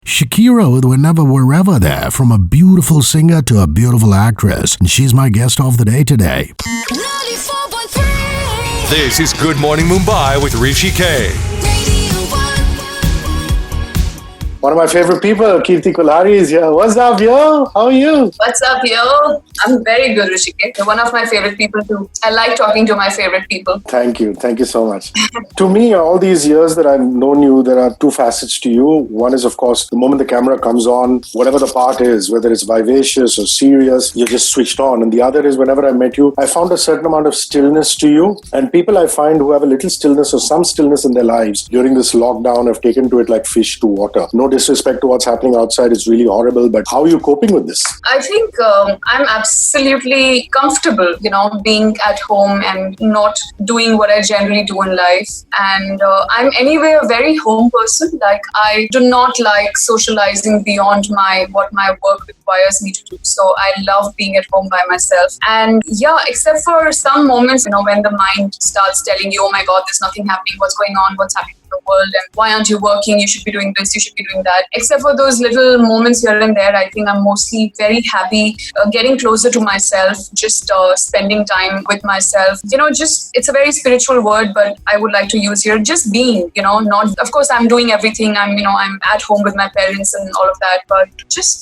Shakira with Whenever Wherever There, from a beautiful singer to a beautiful actress. And she's my guest of the day today. 94.3. This is Good Morning Mumbai with Hrishi K. One of my favorite people, Kirti Kulhari, is here. What's up, yo? How are you? What's up, yo? I'm very good, Hrishi K. You're one of my favorite people too. I like talking to my favorite people. Thank you. Thank you so much. To me, all these years that I've known you, there are two facets to you. One is, of course, the moment the camera comes on, whatever the part is, whether it's vivacious or serious, you're just switched on. And the other is, whenever I met you, I found a certain amount of stillness to you. And people I find who have a little stillness or some stillness in their lives during this lockdown have taken to it like fish to water. No disrespect to what's happening outside. It's really horrible. But how are you coping with this? I think I'm absolutely comfortable, being at home and not doing what I generally do in life. And I'm anyway a very home person. Like, I do not like socializing beyond what my work requires me to do. So I love being at home by myself. And yeah, except for some moments, when the mind starts telling you, oh my God, there's nothing happening. What's going on? What's happening in the world? And why aren't you working? You should be doing this. You should be doing that. Except for those little moments here and there, I think I'm mostly very happy getting closer to myself, just spending time with myself. It's a very spiritual word, but I would like to use here, just being, not, of course, I'm doing everything. I'm at home with my parents and all of that, but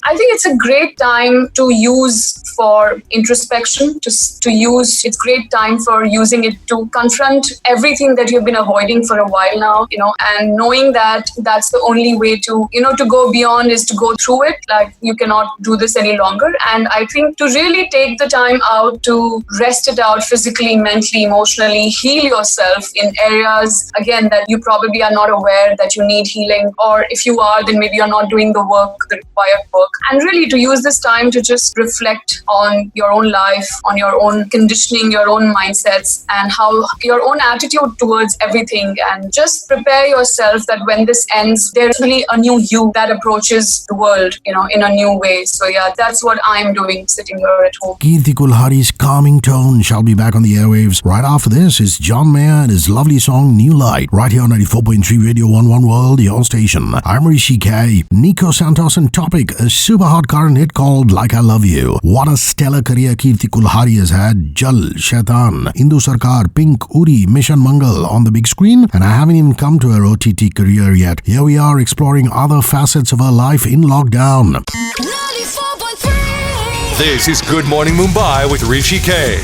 I think it's a great time to use for introspection, it's great time for using it to confront everything that you've been avoiding for a while now, and knowing that that's the only way to go beyond is to go through it. Like, you cannot do this any longer. And I think to really take the time out to rest it out physically, mentally, emotionally, heal yourself in areas, again, that you probably are not aware that you need healing. Or if you are, then maybe you're not doing the required work. And really to use this time to just reflect on your own life, on your own conditioning, your own mindsets, and how your own attitude towards everything. And just prepare yourself that when this ends, there's really a new you that approaches the world, in a new way. So yeah, that's what I'm doing, sitting here at home. Kirti Kulhari's calming tone shall be back on the airwaves. Right after this is John Mayer and his lovely song New Light, right here on 94.3 Radio 11 World, your station. I'm Hrishi K. Nico Santos and Topic, a super hot current hit called Like I Love You. What a stellar career Kirti Kulhari has had. Jal, Shaitan, Hindu Sarkar, Pink, Uri, Mission Mangal on the big screen, and I haven't even come to her OTT career yet. Here we are exploring other facets of her life in lockdown. 94.3. This is Good Morning Mumbai with Hrishi K.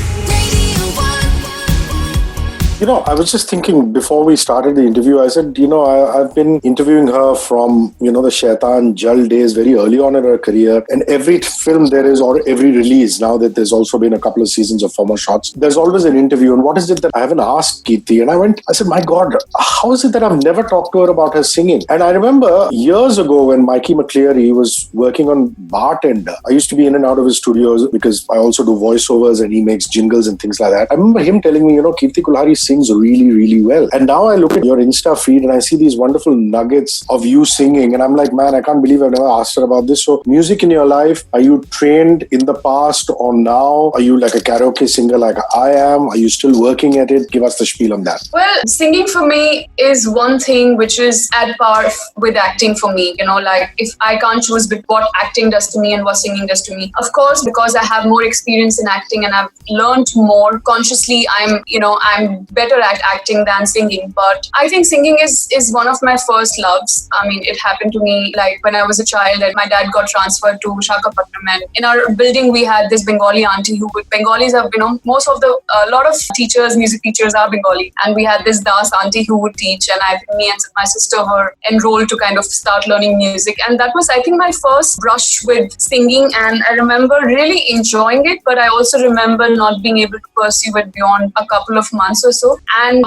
I was just thinking before we started the interview, I said, I've been interviewing her from, the Shaitan Jal days very early on in her career. And every film there is, or every release, now that there's also been a couple of seasons of Four More Shots, there's always an interview. And what is it that I haven't asked Kirti? And I said, my God, how is it that I've never talked to her about her singing? And I remember years ago when Mikey McCleary was working on Bartender, I used to be in and out of his studios because I also do voiceovers and he makes jingles and things like that. I remember him telling me, Kirti Kulhari sings really, really well. And now I look at your Insta feed and I see these wonderful nuggets of you singing. And I'm like, man, I can't believe I've never asked her about this. So music in your life, are you trained in the past or now? Are you like a karaoke singer like I am? Are you still working at it? Give us the spiel on that. Well, singing for me is one thing which is at par with acting for me. Like, if I can't choose what acting does to me and what singing does to me. Of course, because I have more experience in acting and I've learned more consciously, I'm better at acting than singing. But I think singing is one of my first loves. It happened to me like when I was a child and my dad got transferred to Visakhapatnam, and in our building we had this Bengali auntie Bengalis have, a lot of teachers, music teachers are Bengali, and we had this Das auntie who would teach, and me and my sister were enrolled to kind of start learning music, and that was, I think, my first brush with singing, and I remember really enjoying it, but I also remember not being able to pursue it beyond a couple of months or so.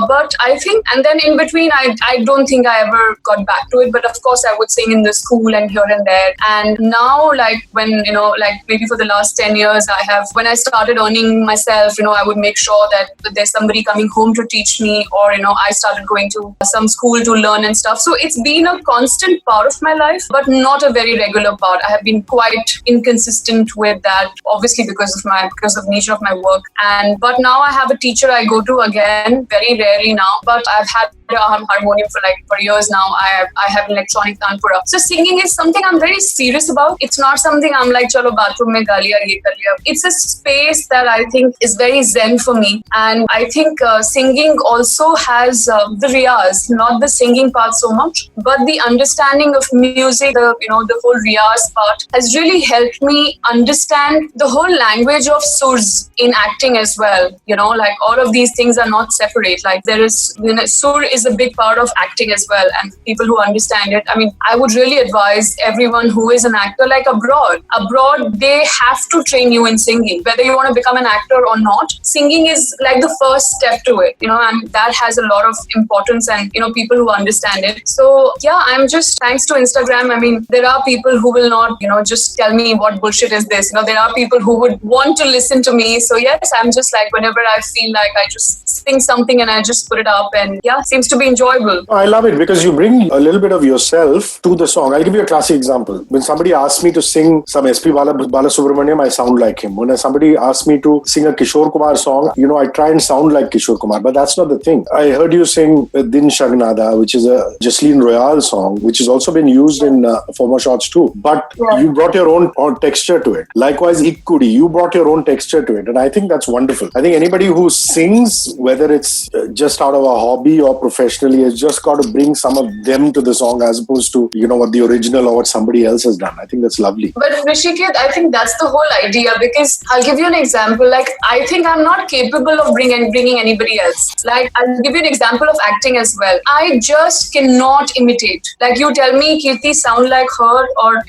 But I think, and then in between, I don't think I ever got back to it. But of course, I would sing in the school and here and there. And now, when, maybe for the last 10 years, when I started earning myself, I would make sure that there's somebody coming home to teach me, or, I started going to some school to learn and stuff. So it's been a constant part of my life, but not a very regular part. I have been quite inconsistent with that, obviously because of nature of my work. But now I have a teacher I go to again violin very rarely now, but I've had a harmonium for years now. I have an electronic tanpura. So singing is something I'm very serious about. It's not something I'm like, chalo bathroom mein ga liya, ye kar liya. It's a space that I think is very zen for me. And I think singing also has the riyaz, not the singing part so much, but the understanding of music, the whole riyaz part has really helped me understand the whole language of surs in acting as well. Like all of these things are not separate. Like there is, sur is a big part of acting as well, and people who understand it. I mean, I would really advise everyone who is an actor, like abroad, they have to train you in singing. Whether you want to become an actor or not, singing is like the first step to it, and that has a lot of importance and, people who understand it. So yeah, I'm just, thanks to Instagram, I mean, there are people who will not, just tell me what bullshit is this. There are people who would want to listen to me. So yes, I'm just like, whenever I feel like I just sing something and I just put it up, and yeah, seems to be enjoyable. I love it because you bring a little bit of yourself to the song. I'll give you a classic example. When somebody asks me to sing some SP Balasubramaniam, I sound like him. When somebody asks me to sing a Kishore Kumar song, I try and sound like Kishore Kumar, but that's not the thing. I heard you sing Din Shagnada, which is a Jasleen Royale song, which has also been used in Four More Shots too. But you brought your own texture to it. Likewise, Ikkudi, you brought your own texture to it. And I think that's wonderful. I think anybody who sings, whether it's just out of a hobby or professionally, has just got to bring some of them to the song as opposed to, what the original or what somebody else has done. I think that's lovely. But Hrishi K, I think that's the whole idea, because I'll give you an example. Like, I think I'm not capable of bringing anybody else. Like, I'll give you an example of acting as well. I just cannot imitate. Like, you tell me, Kirti, sound like her, or,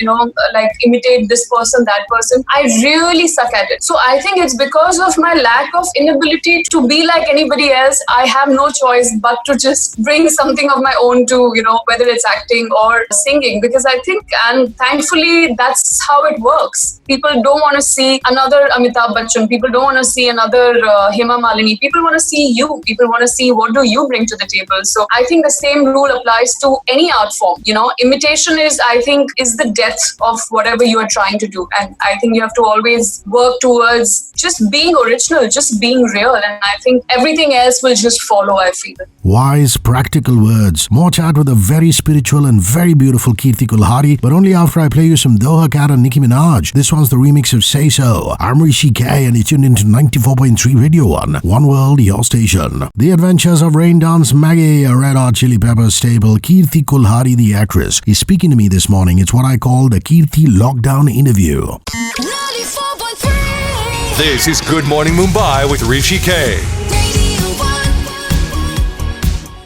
like imitate this person, that person. I really suck at it. So I think it's because of my lack of inability to be like anybody else. I have no choice but to just bring something of my own to, whether it's acting or singing, because I think, and thankfully, that's how it works. People don't want to see another Amitabh Bachchan. People don't want to see another Hema Malini. People want to see you. People want to see what do you bring to the table. So I think the same rule applies to any art form. Imitation is the death of whatever you are trying to do. And I think you have to always work towards just being original, just being real. And I think everything else will just follow, I feel. Wise, practical words. More chat with a very spiritual and very beautiful Kirti Kulhari, but only after I play you some Doha Cat and Nicki Minaj. This one's the remix of Say So. I'm Hrishi K and you tuned into 94.3 Radio 1. One World, your station. The Adventures of Rain Dance Maggie, a Red Hot Chili Peppers staple, Kirti Kulhari, the actress, is speaking to me this morning. It's what I call the Kirti Lockdown Interview. 94.3. This is Good Morning Mumbai with Hrishi K.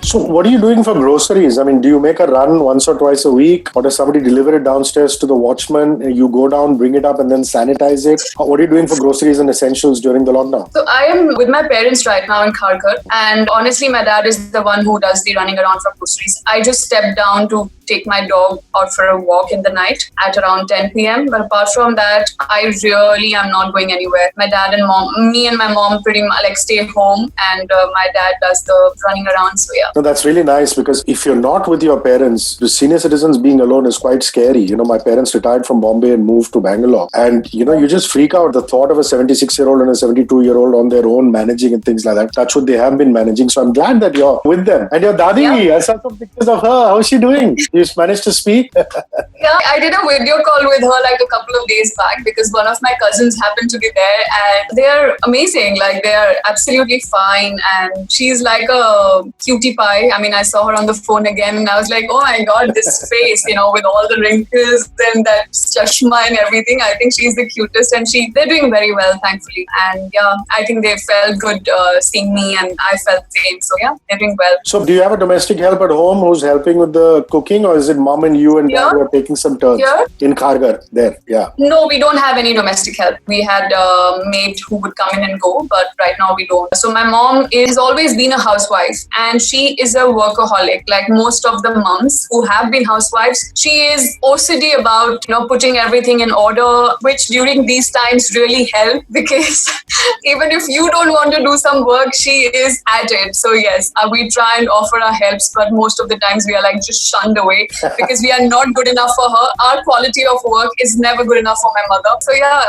So what are you doing for groceries? I mean, do you make a run once or twice a week? Or does somebody deliver it downstairs to the watchman? You go down, bring it up and then sanitize it? What are you doing for groceries and essentials during the lockdown? So I am with my parents right now in Kharghar. And honestly, my dad is the one who does the running around for groceries. I just step down to take my dog out for a walk in the night at around 10 p.m. But apart from that, I really am not going anywhere. My dad and mom, me and my mom pretty much like stay home, and my dad does the running around. So yeah. No, that's really nice, because if you're not with your parents, the senior citizens being alone is quite scary. My parents retired from Bombay and moved to Bangalore. And, you just freak out. The thought of a 76-year-old and a 72-year-old on their own managing and things like that. That's what they have been managing. So I'm glad that you're with them. And your Dadi, I saw some pictures of her. How's she doing? You managed to speak? Yeah, I did a video call with her like a couple of days back, because one of my cousins happened to be there, and they're amazing. Like, they're absolutely fine. And she's like a cutie pie. I mean, I saw her on the phone again and I was like, oh my God, this face, with all the wrinkles and that chashma and everything. I think she's the cutest, and they're doing very well, thankfully. And yeah, I think they felt good seeing me, and I felt the same. So yeah, they're doing well. So do you have a domestic help at home who's helping with the cooking, or is it mom and you and dad who are taking some turns? In Kharghar, there, yeah. No, we don't have any domestic help. We had a maid who would come in and go, but right now we don't. So my mom is always been a housewife, and she is a workaholic. Like most of the moms who have been housewives, she is OCD about, putting everything in order, which during these times really helped, because even if you don't want to do some work, she is at it. So yes, we try and offer our helps, but most of the times we are like just shunned away. away because we are not good enough for her. Our quality of work is never good enough for my mother. So yeah,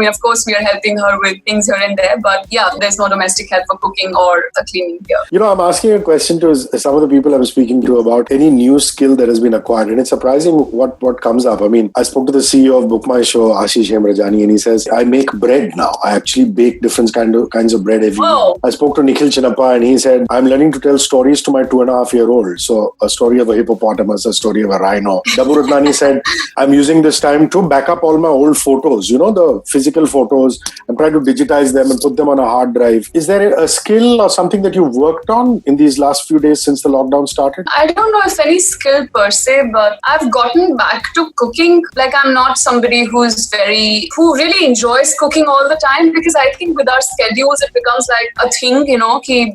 of course we are helping her with things here and there, but yeah, there's no domestic help for cooking or cleaning here. I'm asking a question to some of the people I'm speaking to about any new skill that has been acquired, and it's surprising what comes up. I spoke to the CEO of Book My Show, Ashish Hemrajani, and he says, I make bread now. I actually bake different kinds of bread every week. I spoke to Nikhil Chinappa, and he said, I'm learning to tell stories to my 2.5-year-old. So a story of a hippopotamus, a story of a rhino. Dabu Ratnani said, I'm using this time to back up all my old photos, the physical photos. I'm trying to digitize them and put them on a hard drive. Is there a skill or something that you've worked on in these last few days since the lockdown started? I don't know if any skill per se, but I've gotten back to cooking. Like, I'm not somebody who really enjoys cooking all the time, because I think with our schedules, it becomes like a thing,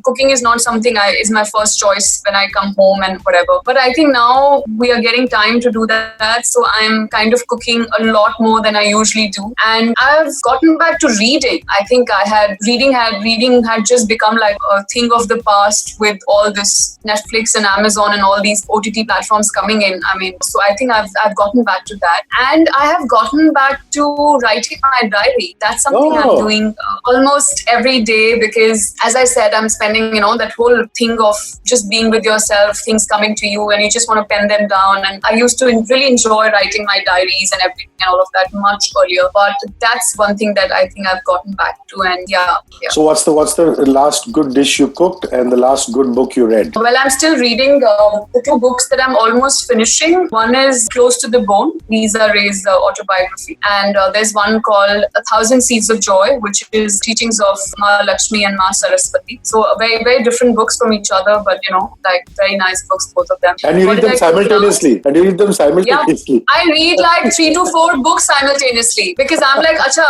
cooking is not something is my first choice when I come home and whatever. But I think now we are getting time to do that. So I'm kind of cooking a lot more than I usually do. And I've gotten back to reading. I think reading had just become like a thing of the past with all this Netflix and Amazon and all these OTT platforms coming in. So I think I've gotten back to that. And I have gotten back to writing my diary. That's something I'm doing almost every day, because as I said, I'm spending, that whole thing of just being with yourself, things coming to you and you just want to pen them down. And I used to really enjoy writing my diaries and everything and all of that much earlier. But that's one thing that I think I've gotten back to. And yeah. So what's the last good dish you cooked and the last good book you read? Well, I'm still reading the 2 books that I'm almost finishing. One is Close to the Bone, Lisa Ray's autobiography. And there's one called 1,000 Seeds of Joy, which is teachings of Ma Lakshmi and Ma Saraswati. So very, very different books from each other, but very nice books, both of them. And you read them simultaneously? Yeah, I read like 3 to 4 books simultaneously, because I'm like, अच्छा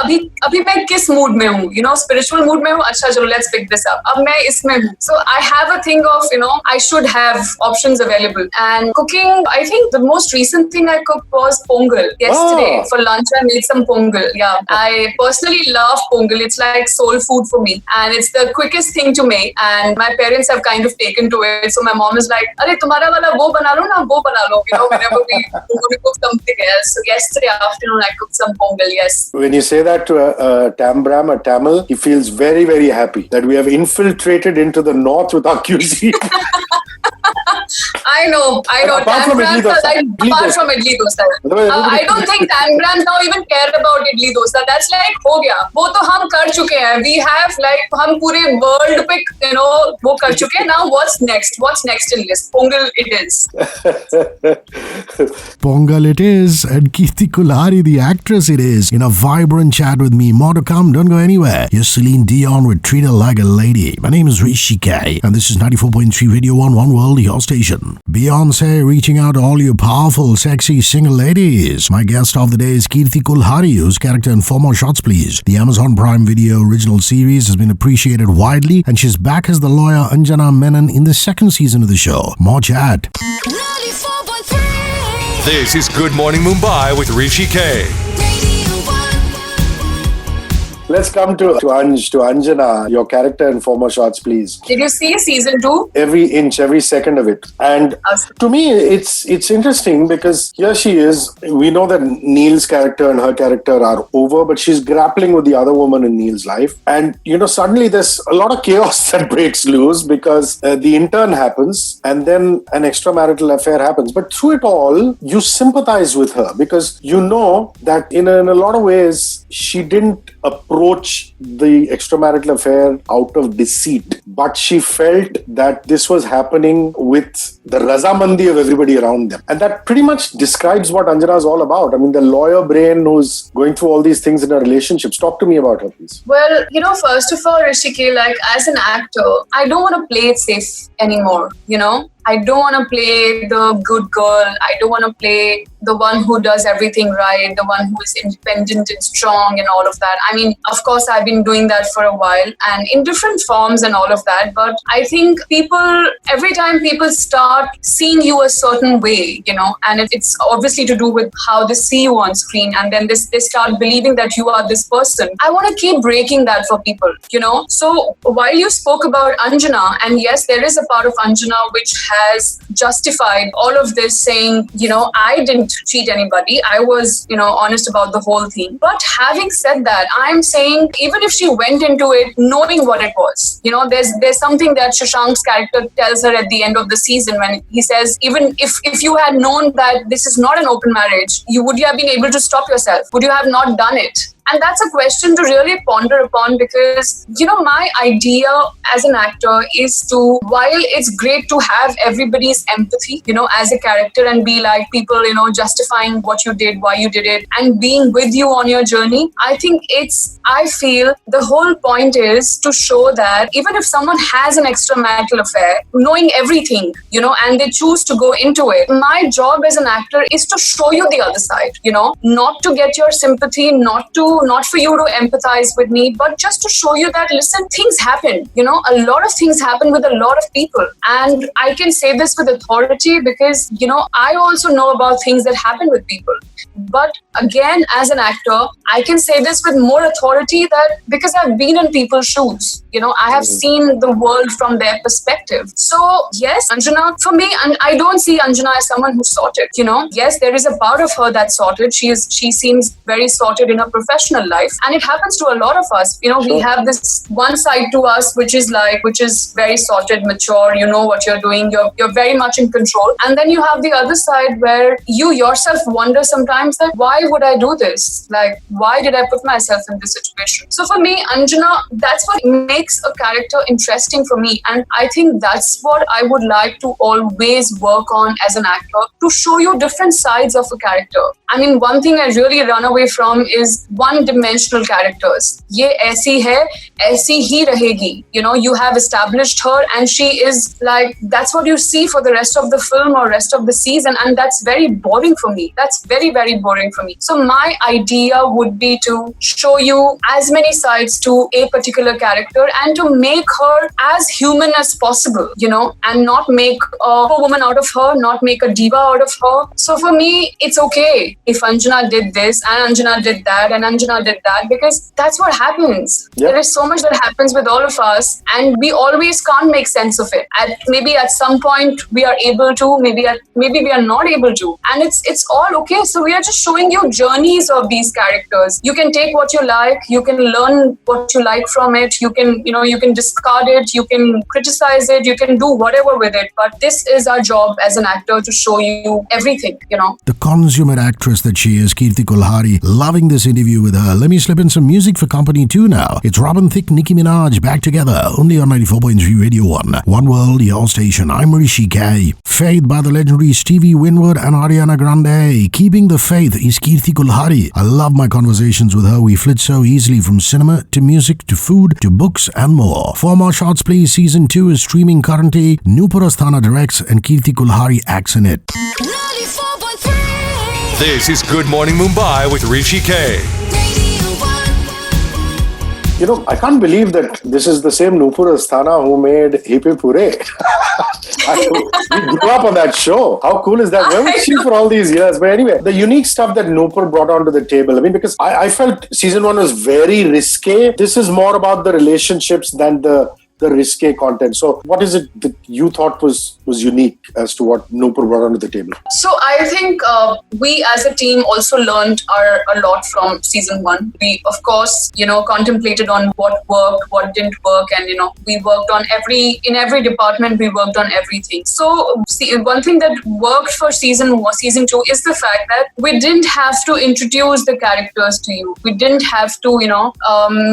अभी मैं किस mood में हूँ? Spiritual mood में हूँ. अच्छा चलो, let's pick this up. अब मैं इसमें हूँ. So I have a thing of, I should have options available. And cooking, I think the most recent thing I cooked was pongal. Yesterday for lunch I made some pongal. Yeah, I personally love pongal. It's like soul food for me, and it's the quickest thing to make. And my parents have kind of taken to it. So my mom is like, "अरे तुम्हारा वाला वो बना लो ना, वो बना लो." Whenever we cook something else. So yesterday afternoon I cooked some pongal. Yes. When you say that to a Tamil, he feels very, very happy that we have infiltrated into the north with our cuisine. I know. Apart from idli dosa. I don't think Tambrans now even care about idli dosa. That's like, हो गया. वो तो हम कर चुके हैं. We have हम पूरे world पे, वो कर चुके हैं. Now what's next? What's next in list? Pongal it is. Pongal it is, and Kirti Kulhari, the actress, it is. In a vibrant chat with me. More to come. Don't go anywhere. Here's Celine Dion with Treat Her Like a Lady. My name is Hrishi K, and this is 94.3 Radio 1 One World, your station. Beyonce reaching out to all you powerful, sexy single ladies. My guest of the day is Kirti Kulhari, whose character in Four More Shots Pls, the Amazon Prime Video original series, has been appreciated widely, and she's back as the lawyer Anjana Menon in the 2nd season of the show. More chat. 94.3. This is Good Morning Mumbai with Hrishi K. Let's come to Anjana, your character in Four More Shots Pls. Did you see season 2? Every inch, every second of it. And to me, it's interesting because here she is. We know that Neil's character and her character are over, but she's grappling with the other woman in Neil's life. And, suddenly there's a lot of chaos that breaks loose because the intern happens and then an extramarital affair happens. But through it all, you sympathize with her because you know that in a lot of ways, she didn't approach the extramarital affair out of deceit, but she felt that this was happening with the razamandi of everybody around them. And that pretty much describes what Anjana is all about. The lawyer brain who's going through all these things in her relationships. Talk to me about her, please. Well, first of all, Hrishi K, as an actor, I don't want to play it safe anymore, I don't want to play the good girl. I don't want to play the one who does everything right, the one who is independent and strong and all of that. I mean, of course, I've been doing that for a while and in different forms and all of that. But I think every time people start seeing you a certain way, and it's obviously to do with how they see you on screen, and then they start believing that you are this person. I want to keep breaking that for people, So while you spoke about Anjana, and yes, there is a part of Anjana which has justified all of this, saying, I didn't cheat anybody. I was, honest about the whole thing. But having said that, I'm saying even if she went into it knowing what it was, there's something that Shashank's character tells her at the end of the season when he says, even if you had known that this is not an open marriage, would you have been able to stop yourself? Would you have not done it? And that's a question to really ponder upon because, my idea as an actor is to, while it's great to have everybody's empathy, as a character and be like people, justifying what you did, why you did it, and being with you on your journey. I feel the whole point is to show that even if someone has an extramarital affair, knowing everything, and they choose to go into it, my job as an actor is to show you the other side, not to get your sympathy, not for you to empathize with me, but just to show you that, listen, things happen. A lot of things happen with a lot of people. And I can say this with authority because, I also know about things that happen with people. But again, as an actor, I can say this with more authority that because I've been in people's shoes, I have seen the world from their perspective. So yes, Anjana, for me, and I don't see Anjana as someone who's sorted, Yes, there is a part of her that's sorted. She seems very sorted in her professional life. And it happens to a lot of us. We have this one side to us, which is very sorted, mature, you know what you're doing. You're very much in control. And then you have the other side where you yourself wonder sometimes that why would I do this? Like, why did I put myself in this situation? So for me, Anjana, that's what makes a character interesting for me. And I think that's what I would like to always work on as an actor, to show you different sides of a character. I mean, one thing I really run away from is one-dimensional characters. Ye aisi hai, aisi hi rahegi. You have established her and she is like, that's what you see for the rest of the film or rest of the season. And that's very boring for me. That's very, very boring for me. So my idea would be to show you as many sides to a particular character and to make her as human as possible, and not make a woman out of her, not make a diva out of her. So for me, it's okay if Anjana did this and Anjana did that and Anjana did that, because that's what happens. Yep. There is so much that happens with all of us and we always can't make sense of it. Maybe at some point we are able to, maybe we are not able to. And it's all okay. So we are just showing you journeys of these characters. You can take what you like, you can learn what you like from it, you can discard it, you can criticize it, you can do whatever with it. But this is our job as an actor, to show you everything, The consummate actress that she is, Kirti Kulhari. Loving this interview with her. Let me slip in some music for company too now. It's Robin Thicke, Nicki Minaj back together, only on 94.3 Radio 1. One World, your station. I'm Hrishi K. Faith by the legendary Stevie Winwood and Ariana Grande. Keeping the faith is Kirti Kulhari. I love my conversations with her. We flit so easily from cinema to music to food to books and more. Four More Shots Pls Season 2 is streaming currently. Nupur Asthana directs and Kirti Kulhari acts in it. 94.3. This is Good Morning Mumbai with Hrishi K. I can't believe that this is the same Nupur Asthana who made Hipe Pure. We grew up on that show. How cool is that? Where was she for all these years? But anyway, the unique stuff that Nupur brought onto the table. I mean, because I felt season 1 was very risque. This is more about the relationships than the risque content. So what is it that you thought was unique as to what Nupur brought onto the table? So I think we as a team also learned a lot from season 1. We, of course, contemplated on what worked, what didn't work. And, we worked on in every department, we worked on everything. So one thing that worked for season 2 is the fact that we didn't have to introduce the characters to you. We didn't have to,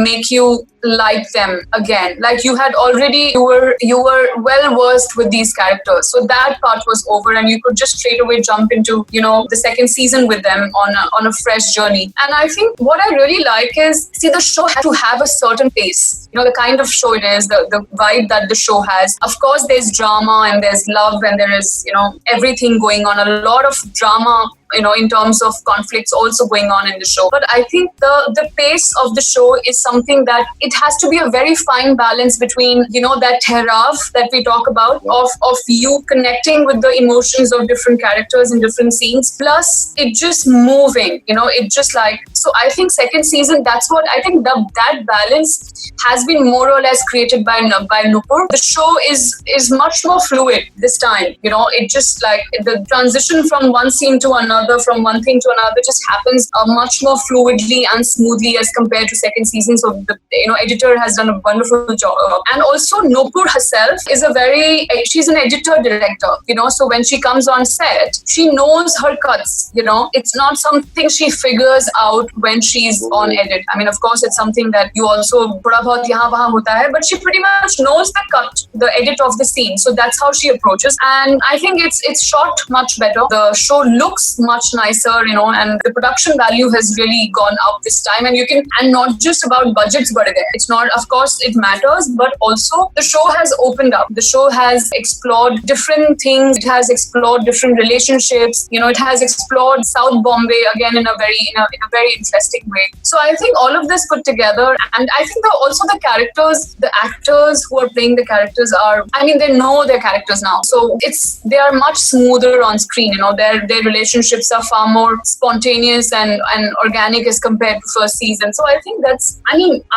make you like them again. Like you were well versed with these characters. So that part was over and you could just straight away jump into, the second season with them on a fresh journey. And I think what I really like is, the show had to have a certain pace. the kind of show it is, the vibe that the show has. Of course, there's drama and there's love and there is, everything going on. A lot of drama, in terms of conflicts also going on in the show. But I think the pace of the show is something that it has to be a very fine balance between, that therav that we talk about of you connecting with the emotions of different characters in different scenes, plus it just moving, it just like, so I think second season, that's what I think that balance has been more or less created by Nupur. The show is much more fluid this time, it just like the transition from one scene to another, from one thing to another, just happens much more fluidly and smoothly as compared to second season. So the editor has done a wonderful job. And also Nupur herself is she's an editor director, so when she comes on set, she knows her cuts, it's not something she figures out when she's on edit. I mean, of course, it's something that you also thoda bahut yahan wahan hota hai, but she pretty much knows the cut, the edit of the scene. So that's how she approaches. And I think it's shot much better. The show looks much nicer, and the production value has really gone up this time. And not just about budgets, but it's not, of course, it matters, but also the show has opened up. The show has explored different things. It has explored different relationships. It has explored South Bombay again in a very interesting way. So I think all of this put together, and I think also the characters, the actors who are playing the characters they know their characters now. So they are much smoother on screen. Their relationships are far more spontaneous and organic as compared to first season. So I think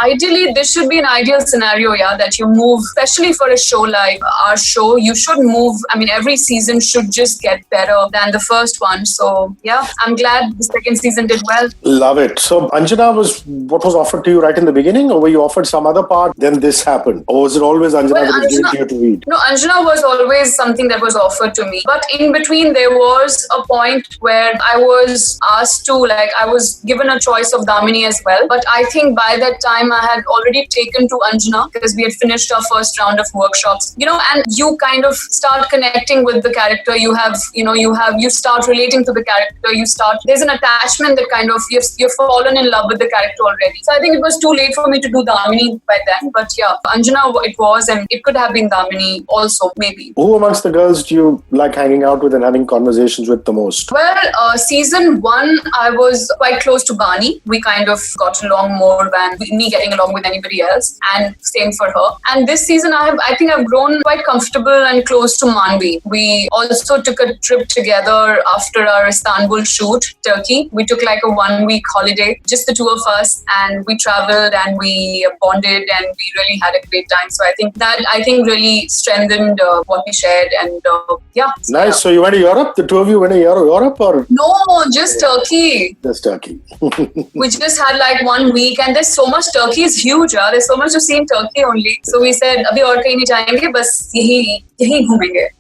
ideally this should be an ideal scenario, that you move, especially for a show like our show, you should move. Every season should just get better than the first one. So I'm glad the second season did well. Love it. So Anjana was what was offered to you right in the beginning, or were you offered some other part, then this happened? Or was it always Anjana that was given to you to read? No, Anjana was always something that was offered to me. But in between, there was a point where I was asked to, I was given a choice of Damini as well. But I think by that time, I had already taken to Anjana because we had finished our first round of workshops, and you kind of start connecting with the character. You start relating to the character. There's an attachment that kind of, you've fallen in love with the character already. So I think it was too late for me to do Damini by then. But Anjana it was, and it could have been Damini also, maybe. Who amongst the girls do you like hanging out with and having conversations with the most? Well, season 1, I was quite close to Bani. We kind of got along more than me getting along with anybody else, and same for her. And this season, I think I've grown quite comfortable and close to Manvi. We also took a trip together after our Istanbul shoot, Turkey. We took like a 1-week holiday, just the two of us, and we traveled and we bonded and we really had a great time. So I think really strengthened what we shared, and Nice. Yeah. So you went to Europe? The two of you went to Europe, or? No, just Turkey. Just Turkey. We just had like 1 week, and there's so much. Turkey is huge. There's so much to see in Turkey only. So we said, abhi aur kahin nahi jayenge, bas yahi ghumenge.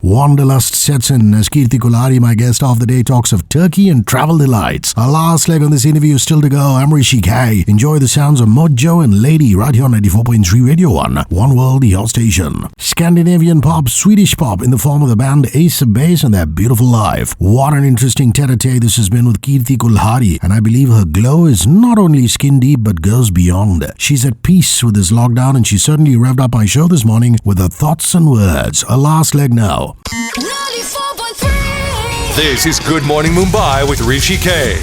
Wanderlust sets in as Kirti Kulhari, my guest of the day, talks of Turkey and travel delights. Our last leg on this interview is still to go. I'm Hrishi K. Enjoy the sounds of Mojo and Lady right here on 94.3 Radio 1. One World, your station. Scandinavian pop, Swedish pop in the form of the band Ace of Base and their beautiful life. What an interesting tete-a-tete this has been with Kirti Kulhari, and I believe her glow is not only skin deep but goes beyond. She's at peace with this lockdown, and she certainly revved up my show this morning with her thoughts and words. Our last leg now. 94.3. This is Good Morning Mumbai with Hrishi K.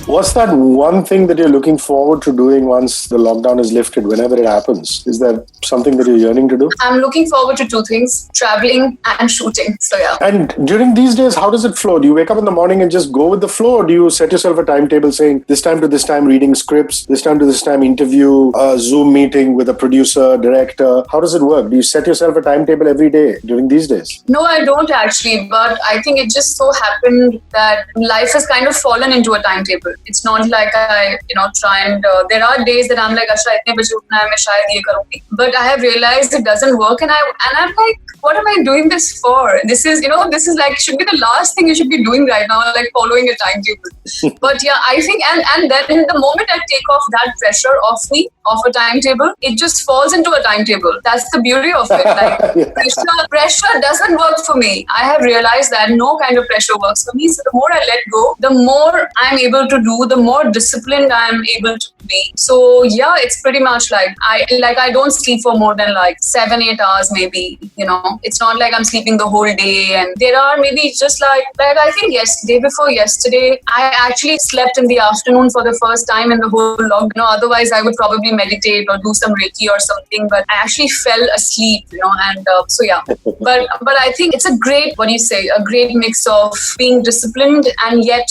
What's that one thing that you're looking forward to doing once the lockdown is lifted, whenever it happens? Is there something that you're yearning to do? I'm looking forward to 2 things, traveling and shooting. So yeah. And during these days, how does it flow? Do you wake up in the morning and just go with the flow, or do you set yourself a timetable saying this time to this time reading scripts, this time to this time interview, a Zoom meeting with a producer, director? How does it work? Do you set yourself a timetable every day during these days? No, I don't actually, but I think it just so happened that life has kind of fallen into a timetable. It's not like I, try and there are days that I'm like, Asha, itne baje utna hai, main shayad ye karungi. But I have realized it doesn't work, and I'm like, what am I doing this for? This is like, should be the last thing you should be doing right now, like following a timetable. But yeah, I think, and then the moment I take off that pressure off me, of a timetable, it just falls into a timetable. That's the beauty of it. Like yeah. pressure doesn't work for me. I have realized that no kind of pressure works for me. So the more I let go, the more I'm able to to do, the more disciplined I'm able to be. So yeah, it's pretty much like I don't sleep for more than like 7-8 hours maybe. It's not like I'm sleeping the whole day. And there are maybe just like I think day before yesterday, I actually slept in the afternoon for the first time in the whole lockdown. Otherwise I would probably meditate or do some Reiki or something, but I actually fell asleep, and so yeah. But I think it's a great, a great mix of being disciplined and yet,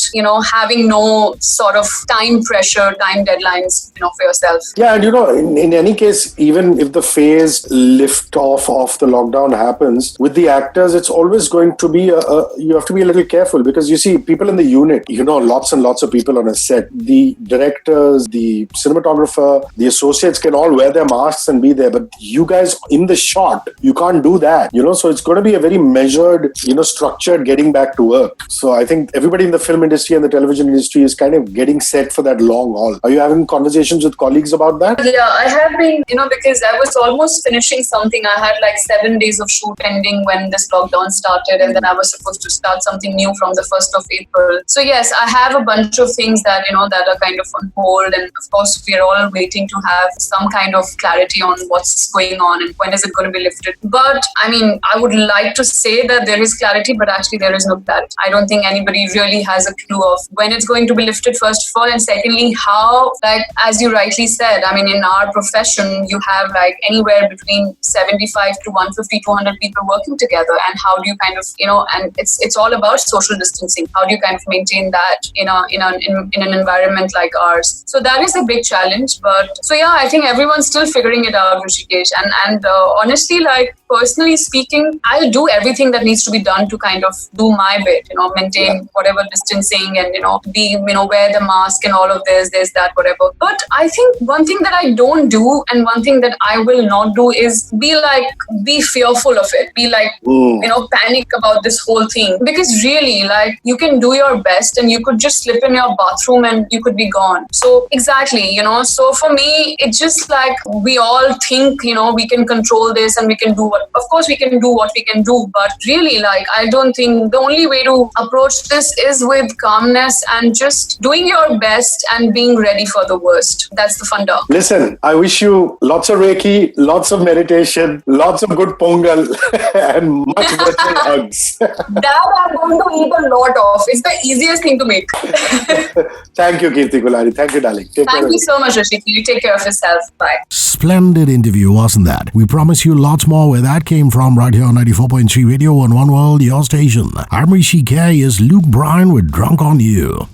having no sort of time pressure, time deadlines, for yourself. Yeah, and in any case, even if the phase lift off of the lockdown happens, with the actors, it's always going to be you have to be a little careful, because you see people in the unit, lots and lots of people on a set. The directors, the cinematographer, the associates can all wear their masks and be there, but you guys in the shot, you can't do that, so it's going to be a very measured, structured getting back to work. So I think everybody in the film industry and the television industry is kind of getting set for that long haul. Are you having conversations with colleagues about that? Yeah, I have been, because I was almost finishing something. I had like 7 days of shoot ending when this lockdown started, and then I was supposed to start something new from the 1st of April. So yes, I have a bunch of things that, that are kind of on hold. And of course, we're all waiting to have some kind of clarity on what's going on and when is it going to be lifted. But I mean, I would like to say that there is clarity, but actually there is no clarity. I don't think anybody really has a clue of when it's going to be lifted, first of all, and secondly, how, like, as you rightly said, I mean, in our profession, you have like anywhere between 75 to 150, 200 people working together. And how do you kind of, and it's all about social distancing. How do you kind of maintain that in an environment like ours? So that is a big challenge. But so yeah, I think everyone's still figuring it out, Hrishikesh. And honestly, like personally speaking, I'll do everything that needs to be done to kind of do my bit, maintain whatever distancing and, be, wear the mask and all of this, that, whatever. But I think one thing that I don't do and one thing that I will not do is be fearful of it. Be like, panic about this whole thing. Because really, like, you can do your best and you could just slip in your bathroom and you could be gone. So exactly, so for me, it's just like we all think, we can control this and we can do of course we can do what we can do. But really, like, I don't think the only way to approach this is with calmness and just doing your best and being ready for the worst. That's the funda. Listen, I wish you lots of Reiki, lots of meditation, lots of good pongal and much virtual hugs. That I'm going to eat a lot of. It's the easiest thing to make. Thank you, Kirti Kulhari. Thank you, darling. Thank you so much, Hrishi. You take care of yourself. Bye. Splendid interview, wasn't that? We promise you lots more where that came from right here on 94.3 Radio on One World, your station. I'm Hrishi K. Is Luke Bryan with Drunk on You.